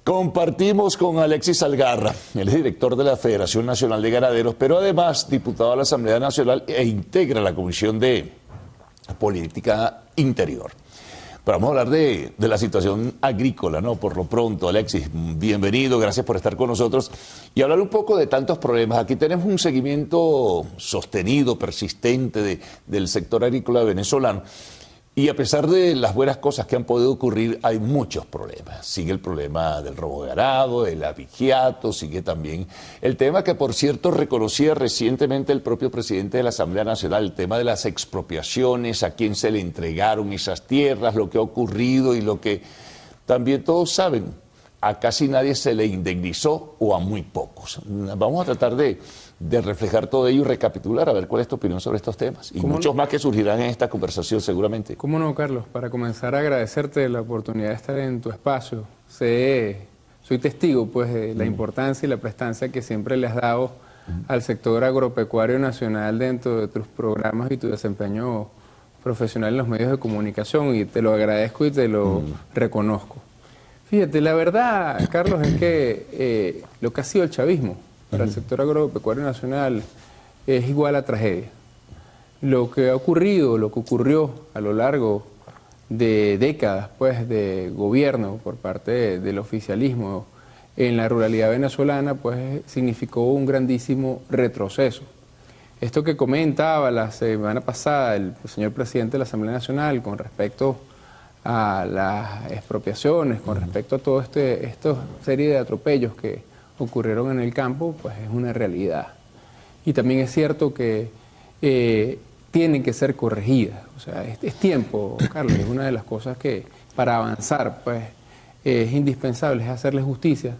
Compartimos con Alexis Algarra, él es director de la Federación Nacional de Ganaderos, pero además diputado a la Asamblea Nacional e integra la Comisión de Política Interior. Pero vamos a hablar de la situación agrícola, ¿no? Por lo pronto, Alexis, bienvenido, gracias por estar con nosotros y hablar un poco de tantos problemas. Aquí tenemos un seguimiento sostenido, persistente del sector agrícola venezolano. Y a pesar de las buenas cosas que han podido ocurrir, hay muchos problemas. Sigue el problema del robo de ganado, el abigeato, sigue también el tema que, por cierto, reconocía recientemente el propio presidente de la Asamblea Nacional, el tema de las expropiaciones, a quién se le entregaron esas tierras, lo que ha ocurrido y lo que también todos saben, a casi nadie se le indemnizó o a muy pocos. Vamos a tratar de reflejar todo ello y recapitular, a ver cuál es tu opinión sobre estos temas. Y muchos más que surgirán en esta conversación seguramente. ¿Cómo no, Carlos? Para comenzar, agradecerte la oportunidad de estar en tu espacio. Soy testigo pues, de la importancia y la prestancia que siempre le has dado al sector agropecuario nacional dentro de tus programas y tu desempeño profesional en los medios de comunicación, y te lo agradezco y te lo reconozco. Fíjate, la verdad, Carlos, es que lo que ha sido el chavismo para el sector agropecuario nacional es igual a tragedia. Lo que ha ocurrido, lo que ocurrió a lo largo de décadas pues, de gobierno por parte del oficialismo en la ruralidad venezolana, pues significó un grandísimo retroceso. Esto que comentaba la semana pasada el señor presidente de la Asamblea Nacional con respecto a las expropiaciones, con respecto a toda esta serie de atropellos que ocurrieron en el campo, pues es una realidad. Y también es cierto que tienen que ser corregidas. O sea, es tiempo, Carlos, es una de las cosas que para avanzar, pues es indispensable, es hacerle justicia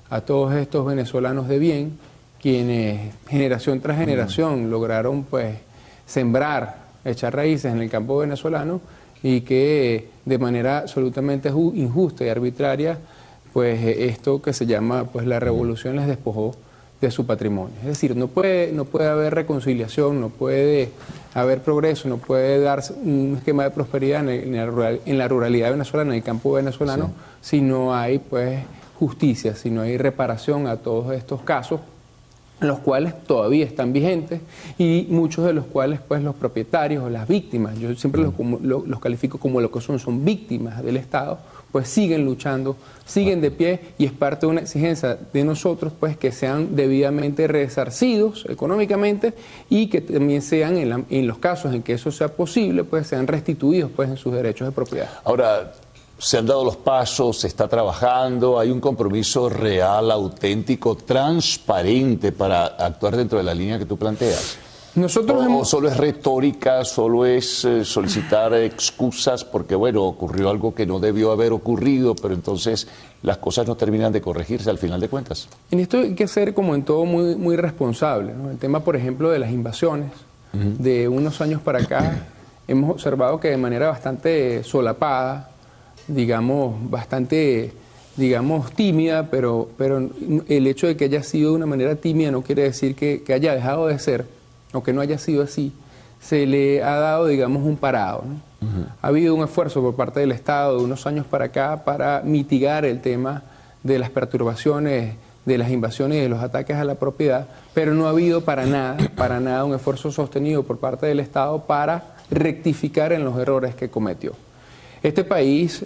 a todos estos venezolanos de bien, quienes generación tras generación lograron pues sembrar, echar raíces en el campo venezolano, y que de manera absolutamente injusta y arbitraria, pues esto que se llama pues la revolución les despojó de su patrimonio. Es decir, no puede haber reconciliación, no puede haber progreso, no puede darse un esquema de prosperidad en la ruralidad venezolana, en el campo venezolano, si no hay pues justicia, si no hay reparación a todos estos casos, los cuales todavía están vigentes y muchos de los cuales pues los propietarios o las víctimas, yo siempre los califico como lo que son víctimas del Estado, pues siguen luchando, siguen de pie, y es parte de una exigencia de nosotros pues que sean debidamente resarcidos económicamente y que también sean en los casos en que eso sea posible pues sean restituidos pues en sus derechos de propiedad. Ahora, se han dado los pasos, se está trabajando, hay un compromiso real, auténtico, transparente para actuar dentro de la línea que tú planteas. ¿O solo es retórica, solo es solicitar excusas porque, bueno, ocurrió algo que no debió haber ocurrido, pero entonces las cosas no terminan de corregirse al final de cuentas? En esto hay que ser, como en todo, muy responsable, ¿no? El tema, por ejemplo, de las invasiones, de unos años para acá, hemos observado que de manera bastante solapada, bastante tímida, pero el hecho de que haya sido de una manera tímida no quiere decir que haya dejado de ser, o que no haya sido así. Se le ha dado, un parado, ¿no? Ha habido un esfuerzo por parte del Estado de unos años para acá para mitigar el tema de las perturbaciones, de las invasiones y de los ataques a la propiedad, pero no ha habido para nada un esfuerzo sostenido por parte del Estado para rectificar en los errores que cometió. Este país,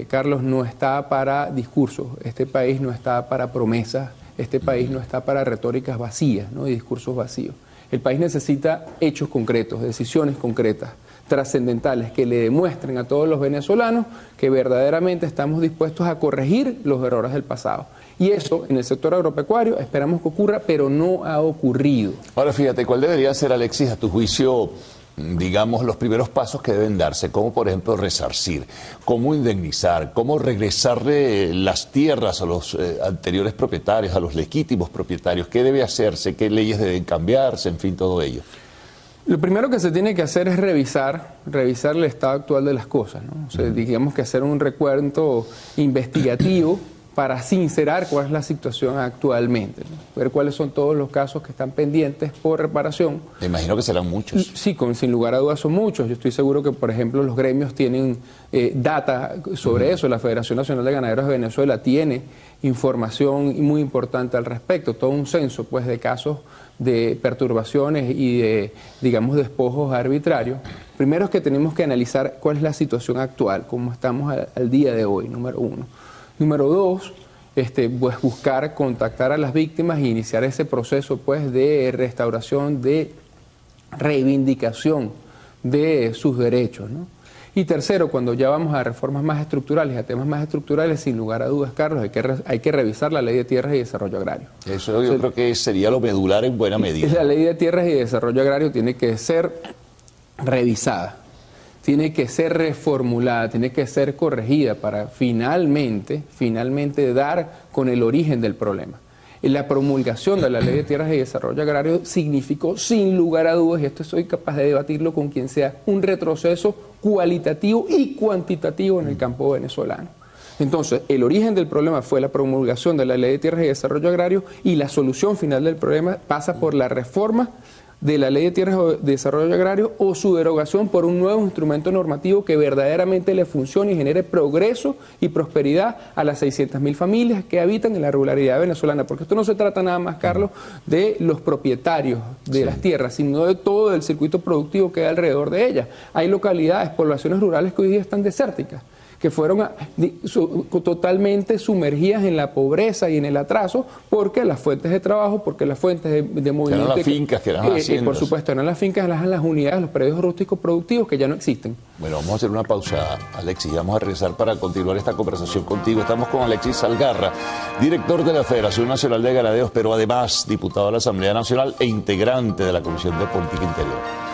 Carlos, no está para discursos, este país no está para promesas, este país no está para retóricas vacías, ¿no? Y discursos vacíos. El país necesita hechos concretos, decisiones concretas, trascendentales, que le demuestren a todos los venezolanos que verdaderamente estamos dispuestos a corregir los errores del pasado. Y eso, en el sector agropecuario, esperamos que ocurra, pero no ha ocurrido. Ahora, fíjate, ¿cuál debería ser, Alexis, a tu juicio, los primeros pasos que deben darse? Como, por ejemplo, resarcir, cómo indemnizar, cómo regresarle las tierras a los anteriores propietarios, a los legítimos propietarios, qué debe hacerse, qué leyes deben cambiarse, en fin, todo ello. Lo primero que se tiene que hacer es revisar el estado actual de las cosas, ¿no? O sea, digamos que hacer un recuento investigativo para sincerar cuál es la situación actualmente, ¿no? Ver cuáles son todos los casos que están pendientes por reparación. Me imagino que serán muchos. Sí, sin lugar a dudas son muchos. Yo estoy seguro que, por ejemplo, los gremios tienen data sobre eso. La Federación Nacional de Ganaderos de Venezuela tiene información muy importante al respecto. Todo un censo, pues, de casos de perturbaciones y de, digamos, despojos arbitrarios. Primero es que tenemos que analizar cuál es la situación actual, cómo estamos al día de hoy, número uno. Número dos, pues buscar contactar a las víctimas e iniciar ese proceso, pues, de restauración, de reivindicación de sus derechos, ¿no? Y tercero, cuando ya vamos a reformas más estructurales, a temas más estructurales, sin lugar a dudas, Carlos, hay que revisar la Ley de Tierras y Desarrollo Agrario. Eso yo creo que sería lo medular en buena medida. La Ley de Tierras y Desarrollo Agrario tiene que ser revisada, tiene que ser reformulada, tiene que ser corregida para finalmente dar con el origen del problema. La promulgación de la Ley de Tierras y Desarrollo Agrario significó, sin lugar a dudas, y esto soy capaz de debatirlo con quien sea, un retroceso cualitativo y cuantitativo en el campo venezolano. Entonces, el origen del problema fue la promulgación de la Ley de Tierras y Desarrollo Agrario, y la solución final del problema pasa por la reforma de la Ley de Tierras y Desarrollo Agrario o su derogación por un nuevo instrumento normativo que verdaderamente le funcione y genere progreso y prosperidad a las 600.000 familias que habitan en la ruralidad venezolana. Porque esto no se trata nada más, Carlos, de los propietarios de las tierras, sino de todo el circuito productivo que hay alrededor de ellas. Hay localidades, poblaciones rurales que hoy día están desérticas, que fueron totalmente sumergidas en la pobreza y en el atraso, porque las fuentes de trabajo, porque las fuentes de movimiento... Eran las fincas, que eran las haciendas. Por supuesto, eran las fincas, eran las unidades, los predios rústicos productivos que ya no existen. Bueno, vamos a hacer una pausa, Alexis, y vamos a regresar para continuar esta conversación contigo. Estamos con Alexis Salgarra, director de la Federación Nacional de Ganaderos, pero además diputado de la Asamblea Nacional e integrante de la Comisión de Política Interior.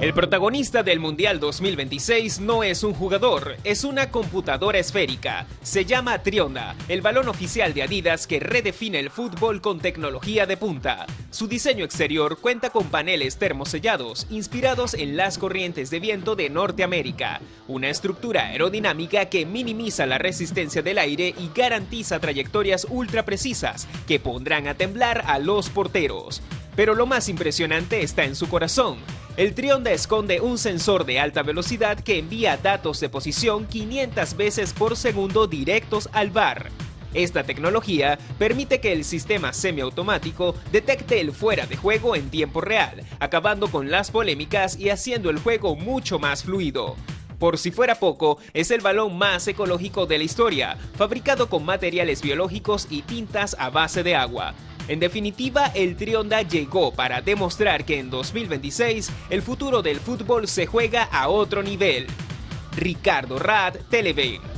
El protagonista del Mundial 2026 no es un jugador, es una computadora esférica. Se llama Trionda, el balón oficial de Adidas que redefine el fútbol con tecnología de punta. Su diseño exterior cuenta con paneles termosellados inspirados en las corrientes de viento de Norteamérica, una estructura aerodinámica que minimiza la resistencia del aire y garantiza trayectorias ultra precisas que pondrán a temblar a los porteros. Pero lo más impresionante está en su corazón. El Trionda esconde un sensor de alta velocidad que envía datos de posición 500 veces por segundo directos al VAR. Esta tecnología permite que el sistema semiautomático detecte el fuera de juego en tiempo real, acabando con las polémicas y haciendo el juego mucho más fluido. Por si fuera poco, es el balón más ecológico de la historia, fabricado con materiales biológicos y tintas a base de agua. En definitiva, el Trionda llegó para demostrar que en 2026 el futuro del fútbol se juega a otro nivel. Ricardo Rad, Televen.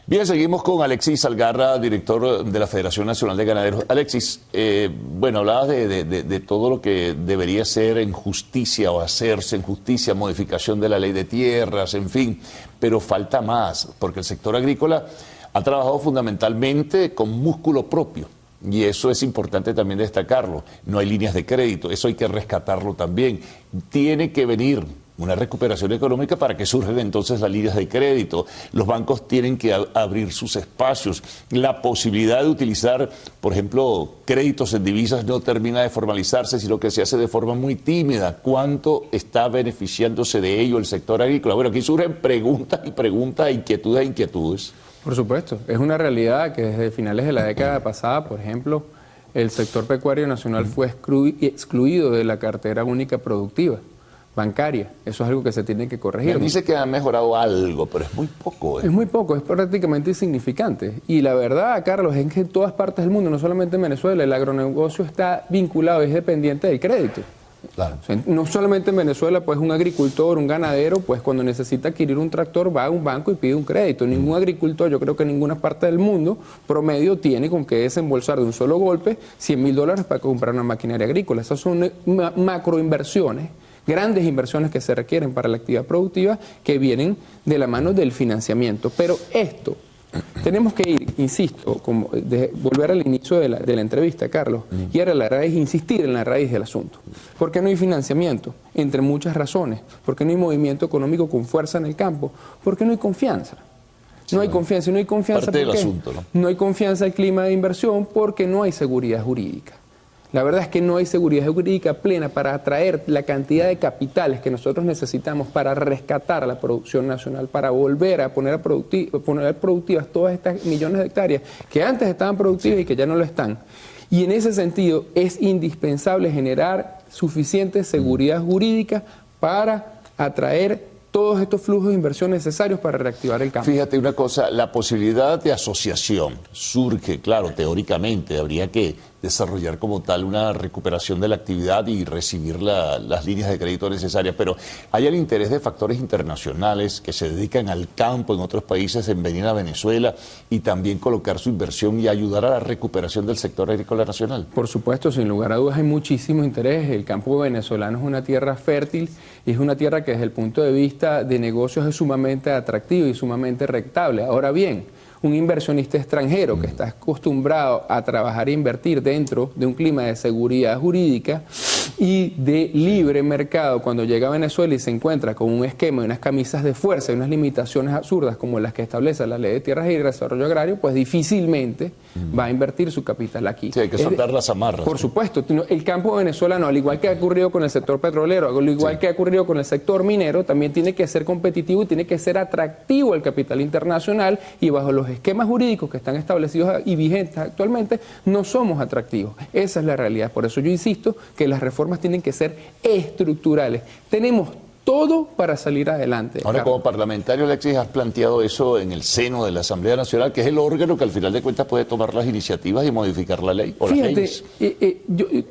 Bien, seguimos con Alexis Salgarra, director de la Federación Nacional de Ganaderos. Alexis, bueno, hablabas de todo lo que debería ser en justicia o hacerse en justicia, modificación de la ley de tierras, en fin, pero falta más, porque el sector agrícola ha trabajado fundamentalmente con músculo propio. Y eso es importante también destacarlo. No hay líneas de crédito, eso hay que rescatarlo también. Tiene que venir una recuperación económica para que surjan entonces las líneas de crédito. Los bancos tienen que abrir sus espacios. La posibilidad de utilizar, por ejemplo, créditos en divisas no termina de formalizarse, sino que se hace de forma muy tímida. ¿Cuánto está beneficiándose de ello el sector agrícola? Bueno, aquí surgen preguntas y preguntas, inquietudes e inquietudes. Por supuesto, es una realidad que desde finales de la década pasada, por ejemplo, el sector pecuario nacional fue excluido de la cartera única productiva bancaria. Eso es algo que se tiene que corregir. Me dice que ha mejorado algo, pero es muy poco. Es muy poco, es prácticamente insignificante. Y la verdad, Carlos, es que en todas partes del mundo, no solamente en Venezuela, el agronegocio está vinculado, es dependiente del crédito. Claro. O sea, no solamente en Venezuela, pues un agricultor, un ganadero, pues cuando necesita adquirir un tractor va a un banco y pide un crédito. Ningún agricultor, yo creo que en ninguna parte del mundo promedio tiene con qué desembolsar de un solo golpe $100.000 para comprar una maquinaria agrícola. Esas son macroinversiones grandes inversiones que se requieren para la actividad productiva que vienen de la mano del financiamiento. Pero esto, tenemos que ir, insisto, volver al inicio de la entrevista, Carlos, y era la raíz, insistir en la raíz del asunto. ¿Por qué no hay financiamiento? Entre muchas razones. ¿Por qué no hay movimiento económico con fuerza en el campo? ¿Por qué no hay confianza? No hay confianza, y no hay confianza parte del ¿por qué? asunto, ¿no? No hay confianza en el clima de inversión porque no hay seguridad jurídica. La verdad es que no hay seguridad jurídica plena para atraer la cantidad de capitales que nosotros necesitamos para rescatar la producción nacional, para volver a poner productivas todas estas millones de hectáreas que antes estaban productivas y que ya no lo están. Y en ese sentido es indispensable generar suficiente seguridad jurídica para atraer todos estos flujos de inversión necesarios para reactivar el campo. Fíjate una cosa, la posibilidad de asociación surge, claro, teóricamente, habría que desarrollar como tal una recuperación de la actividad y recibir las líneas de crédito necesarias, pero hay el interés de factores internacionales que se dedican al campo en otros países en venir a Venezuela y también colocar su inversión y ayudar a la recuperación del sector agrícola nacional. Por supuesto, sin lugar a dudas hay muchísimo interés. El campo venezolano es una tierra fértil y es una tierra que desde el punto de vista de negocios es sumamente atractiva y sumamente rentable. Ahora bien, un inversionista extranjero que está acostumbrado a trabajar e invertir dentro de un clima de seguridad jurídica y de libre mercado, cuando llega a Venezuela y se encuentra con un esquema y unas camisas de fuerza y unas limitaciones absurdas como las que establece la Ley de Tierras y Desarrollo Agrario, pues difícilmente va a invertir su capital aquí. Sí, hay que soltar las amarras. Por supuesto, el campo venezolano, al igual que ha ocurrido con el sector petrolero, al igual que ha ocurrido con el sector minero, también tiene que ser competitivo y tiene que ser atractivo al capital internacional, y bajo los esquemas jurídicos que están establecidos y vigentes actualmente, no somos atractivos. Esa es la realidad. Por eso yo insisto que las reformas tienen que ser estructurales. Tenemos todo para salir adelante. Ahora, Carlos, como parlamentario, Alexis, has planteado eso en el seno de la Asamblea Nacional, que es el órgano que al final de cuentas puede tomar las iniciativas y modificar la ley o las leyes.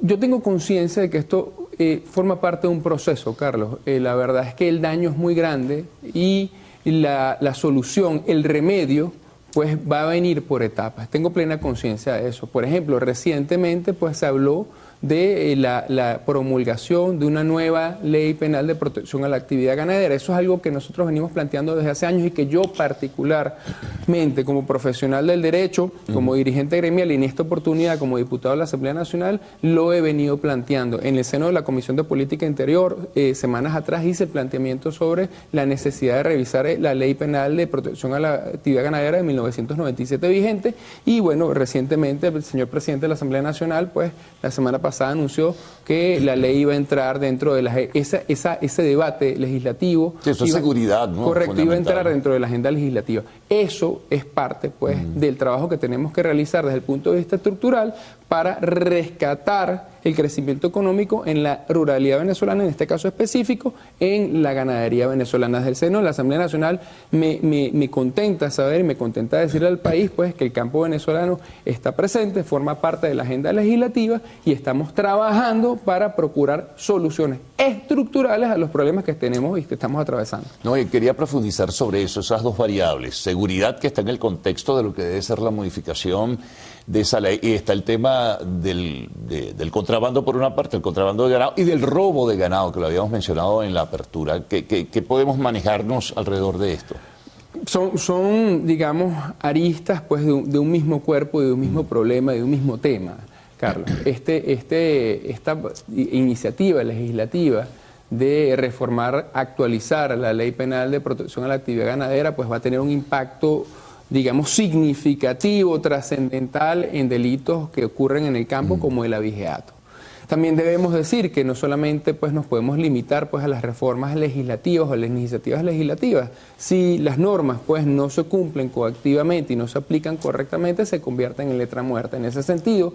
Yo tengo conciencia de que esto forma parte de un proceso, Carlos. La verdad es que el daño es muy grande y la solución, el remedio, pues va a venir por etapas. Tengo plena conciencia de eso. Por ejemplo, recientemente pues se habló de la promulgación de una nueva ley penal de protección a la actividad ganadera. Eso es algo que nosotros venimos planteando desde hace años y que yo particularmente, como profesional del derecho, como dirigente gremial y en esta oportunidad como diputado de la Asamblea Nacional, lo he venido planteando. En el seno de la Comisión de Política Interior, semanas atrás hice el planteamiento sobre la necesidad de revisar la ley penal de protección a la actividad ganadera de 1997 vigente, y bueno, recientemente el señor presidente de la Asamblea Nacional, pues la semana pasada anunció que la ley iba a entrar dentro de ese debate legislativo. Sí, eso es seguridad, ¿no? Correcto, iba a entrar dentro de la agenda legislativa. Eso es parte, pues, del trabajo que tenemos que realizar desde el punto de vista estructural para rescatar el crecimiento económico en la ruralidad venezolana, en este caso específico, en la ganadería venezolana. Desde el seno de la Asamblea Nacional me contenta saber y me contenta decirle al país, pues, que el campo venezolano está presente, forma parte de la agenda legislativa y estamos trabajando para procurar soluciones estructurales a los problemas que tenemos y que estamos atravesando. No, y quería profundizar sobre eso, esas dos variables. Seguridad, que está en el contexto de lo que debe ser la modificación de esa ley, y está el tema del contrabando por una parte, el contrabando de ganado y del robo de ganado, que lo habíamos mencionado en la apertura. ¿Qué podemos manejarnos alrededor de esto? Son, digamos, aristas, pues, de un mismo cuerpo, de un mismo problema, de un mismo tema, Carlos. Esta iniciativa legislativa de reformar, actualizar la ley penal de protección a la actividad ganadera, pues va a tener un impacto, digamos, significativo, trascendental en delitos que ocurren en el campo, como el abigeato. También debemos decir que no solamente, pues, nos podemos limitar, pues, a las reformas legislativas o las iniciativas legislativas. Si las normas, pues, no se cumplen coactivamente y no se aplican correctamente, se convierten en letra muerta. En ese sentido,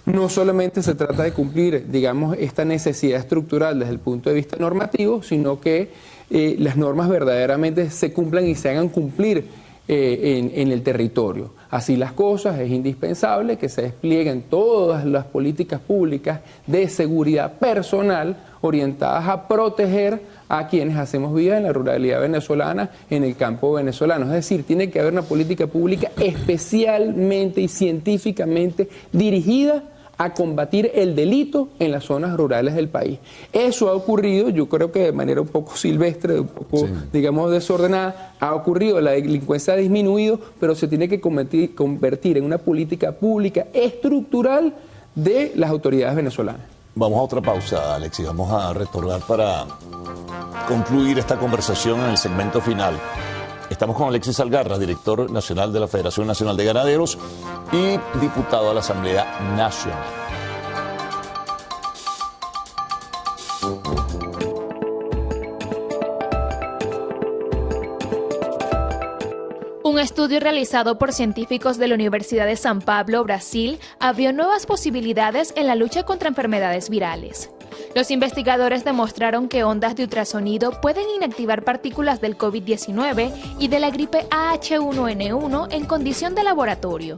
no solamente se trata de cumplir, digamos, esta necesidad estructural desde el punto de vista normativo, sino que las normas verdaderamente se cumplan y se hagan cumplir en el territorio. Así las cosas, es indispensable que se desplieguen todas las políticas públicas de seguridad personal orientadas a proteger a quienes hacemos vida en la ruralidad venezolana, en el campo venezolano. Es decir, tiene que haber una política pública especialmente y científicamente dirigida a combatir el delito en las zonas rurales del país. Eso ha ocurrido, yo creo que de manera un poco silvestre, un poco, digamos, desordenada, ha ocurrido, la delincuencia ha disminuido, pero se tiene que convertir en una política pública estructural de las autoridades venezolanas. Vamos a otra pausa, Alexis. Vamos a retornar para concluir esta conversación en el segmento final. Estamos con Alexis Algarra, director nacional de la Federación Nacional de Ganaderos y diputado a la Asamblea Nacional. Un estudio realizado por científicos de la Universidad de San Pablo, Brasil, abrió nuevas posibilidades en la lucha contra enfermedades virales. Los investigadores demostraron que ondas de ultrasonido pueden inactivar partículas del COVID-19 y de la gripe AH1N1 en condición de laboratorio.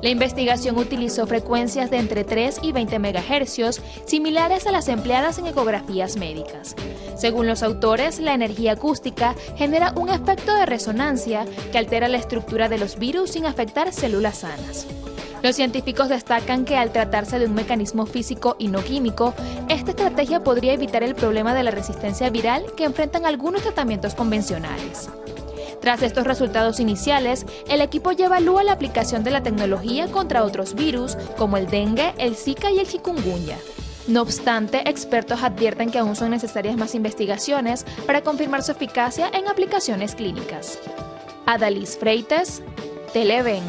La investigación utilizó frecuencias de entre 3 y 20 MHz, similares a las empleadas en ecografías médicas. Según los autores, la energía acústica genera un efecto de resonancia que altera la estructura de los virus sin afectar células sanas. Los científicos destacan que al tratarse de un mecanismo físico y no químico, esta estrategia podría evitar el problema de la resistencia viral que enfrentan algunos tratamientos convencionales. Tras estos resultados iniciales, el equipo ya evalúa la aplicación de la tecnología contra otros virus como el dengue, el Zika y el chikungunya. No obstante, expertos advierten que aún son necesarias más investigaciones para confirmar su eficacia en aplicaciones clínicas. Adalys Freites, Televen.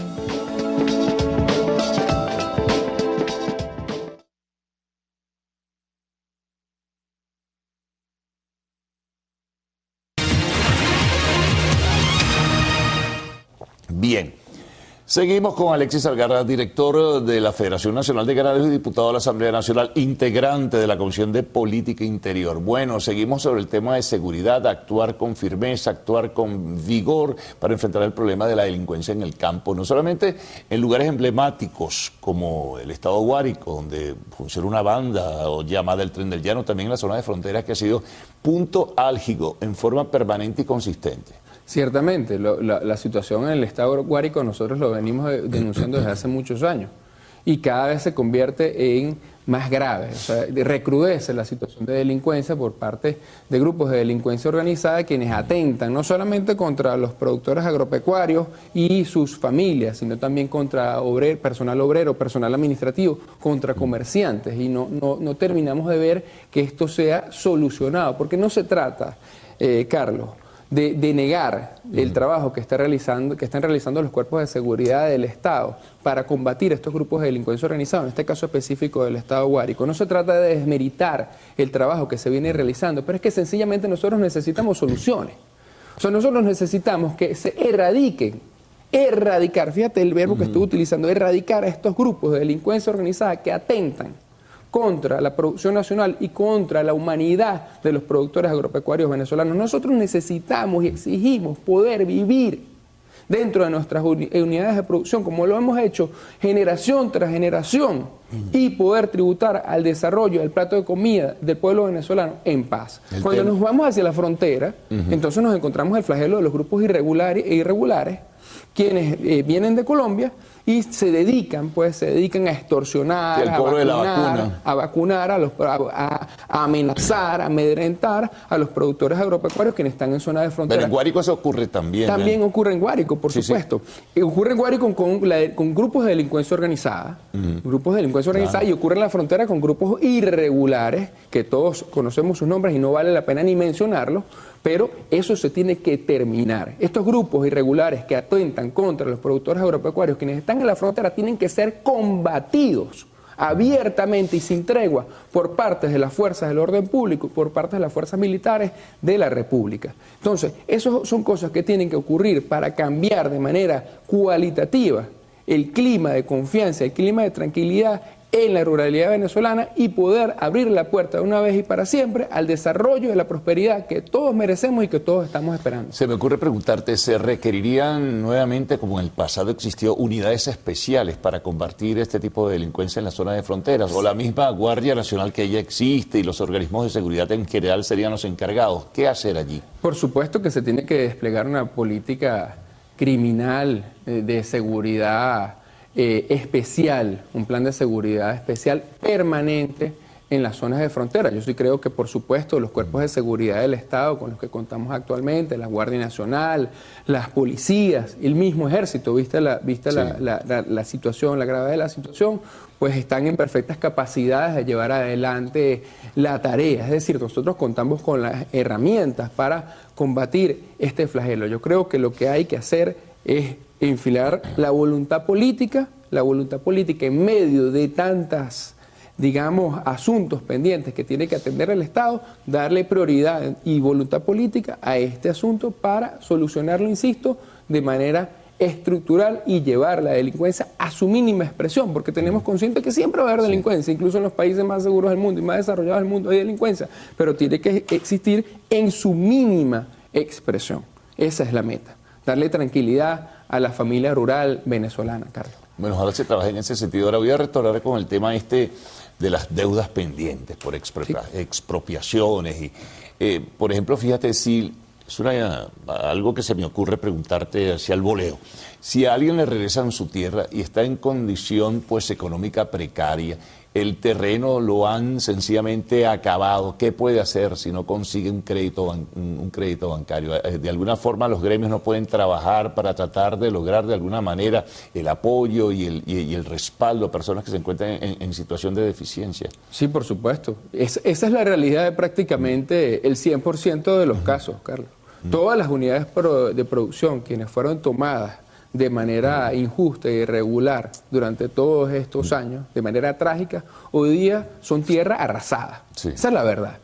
Bien, seguimos con Alexis Algarra, director de la Federación Nacional de Ganaderos y diputado de la Asamblea Nacional, integrante de la Comisión de Política Interior. Bueno, seguimos sobre el tema de seguridad, actuar con firmeza, actuar con vigor para enfrentar el problema de la delincuencia en el campo, no solamente en lugares emblemáticos como el estado Guárico, donde funciona una banda o llamada el Tren del Llano, también en la zona de fronteras que ha sido punto álgido en forma permanente y consistente. Ciertamente, la situación en el estado Guárico nosotros lo venimos denunciando desde hace muchos años y cada vez se convierte en más grave, o sea, recrudece la situación de delincuencia por parte de grupos de delincuencia organizada quienes atentan no solamente contra los productores agropecuarios y sus familias, sino también contra personal obrero, personal administrativo, contra comerciantes y no terminamos de ver que esto sea solucionado, porque no se trata, Carlos, de negar el trabajo que están realizando los cuerpos de seguridad del Estado para combatir estos grupos de delincuencia organizada, en este caso específico del Estado Guárico. No se trata de desmeritar el trabajo que se viene realizando, pero es que sencillamente nosotros necesitamos soluciones. O sea, nosotros necesitamos que se erradicar, fíjate el verbo que estoy utilizando, erradicar a estos grupos de delincuencia organizada que atentan contra la producción nacional y contra la humanidad de los productores agropecuarios venezolanos. Nosotros necesitamos y exigimos poder vivir dentro de nuestras unidades de producción, como lo hemos hecho generación tras generación, y poder tributar al desarrollo del plato de comida del pueblo venezolano en paz. Cuando nos vamos hacia la frontera, entonces nos encontramos el flagelo de los grupos irregulares, quienes vienen de Colombia y se dedican a extorsionar, a vacunar, a amenazar, a amedrentar a los productores agropecuarios quienes están en zona de frontera. Pero en Guárico eso ocurre también. También ocurre en Guárico, por supuesto. Ocurre en Guárico con grupos de delincuencia organizada, y ocurre en la frontera con grupos irregulares, que todos conocemos sus nombres y no vale la pena ni mencionarlos, pero eso se tiene que terminar. Estos grupos irregulares que atentan contra los productores agropecuarios, quienes están en la frontera, tienen que ser combatidos abiertamente y sin tregua por parte de las fuerzas del orden público, por parte de las fuerzas militares de la República. Entonces, esas son cosas que tienen que ocurrir para cambiar de manera cualitativa el clima de confianza, el clima de tranquilidad en la ruralidad venezolana y poder abrir la puerta de una vez y para siempre al desarrollo y la prosperidad que todos merecemos y que todos estamos esperando. Se me ocurre preguntarte, ¿se requerirían nuevamente, como en el pasado existió, unidades especiales para combatir este tipo de delincuencia en la zona de fronteras? ¿O la misma Guardia Nacional que ya existe y los organismos de seguridad en general serían los encargados? ¿Qué hacer allí? Por supuesto que se tiene que desplegar una política criminal de seguridad especial, un plan de seguridad especial permanente en las zonas de frontera. Yo sí creo que, por supuesto, los cuerpos de seguridad del Estado con los que contamos actualmente, la Guardia Nacional, las policías, el mismo ejército, vista la situación, la gravedad de la situación, pues están en perfectas capacidades de llevar adelante la tarea. Es decir, nosotros contamos con las herramientas para combatir este flagelo. Yo creo que lo que hay que hacer es enfilar la voluntad política en medio de tantas, digamos, asuntos pendientes que tiene que atender el Estado, darle prioridad y voluntad política a este asunto para solucionarlo, insisto, de manera estructural y llevar la delincuencia a su mínima expresión, porque tenemos consciente que siempre va a haber delincuencia, incluso en los países más seguros del mundo y más desarrollados del mundo hay delincuencia, pero tiene que existir en su mínima expresión. Esa es la meta, darle tranquilidad a la familia rural venezolana, Carlos. Bueno, ojalá se trabaje en ese sentido. Ahora voy a retornar con el tema de las deudas pendientes por expropiaciones. Y, por ejemplo, fíjate, si es algo que se me ocurre preguntarte hacia el voleo. Si a alguien le regresan su tierra y está en condición pues económica precaria, el terreno lo han sencillamente acabado, ¿qué puede hacer si no consigue un crédito bancario? De alguna forma los gremios no pueden trabajar para tratar de lograr de alguna manera el apoyo y el respaldo a personas que se encuentran en situación de deficiencia. Sí, por supuesto. Esa es la realidad de prácticamente el 100% de los casos, Carlos. Todas las unidades de producción, quienes fueron tomadas de manera injusta e irregular durante todos estos años, de manera trágica, hoy día son tierra arrasada. Sí. Esa es la verdad.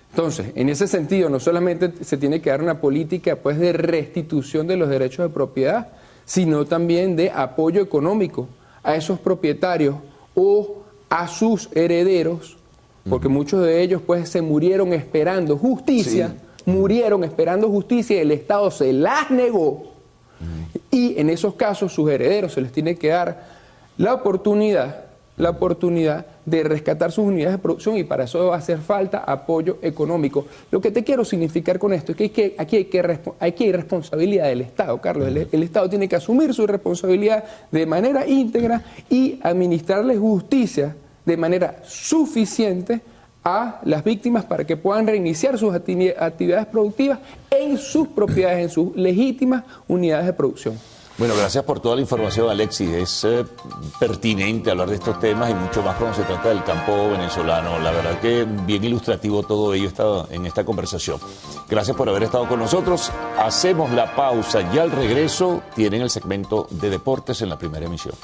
Entonces, en ese sentido, no solamente se tiene que dar una política pues, de restitución de los derechos de propiedad, sino también de apoyo económico a esos propietarios o a sus herederos, porque muchos de ellos pues, se murieron esperando justicia, y el Estado se las negó. Y en esos casos sus herederos se les tiene que dar la oportunidad de rescatar sus unidades de producción y para eso va a hacer falta apoyo económico. Lo que te quiero significar con esto es que aquí hay responsabilidad del Estado, Carlos. El Estado tiene que asumir su responsabilidad de manera íntegra y administrarle justicia de manera suficiente a las víctimas para que puedan reiniciar sus actividades productivas en sus propiedades, en sus legítimas unidades de producción. Bueno, gracias por toda la información, Alexis. Es pertinente hablar de estos temas y mucho más cuando se trata del campo venezolano. La verdad que bien ilustrativo todo ello en esta conversación. Gracias por haber estado con nosotros. Hacemos la pausa y al regreso tienen el segmento de deportes en la primera emisión.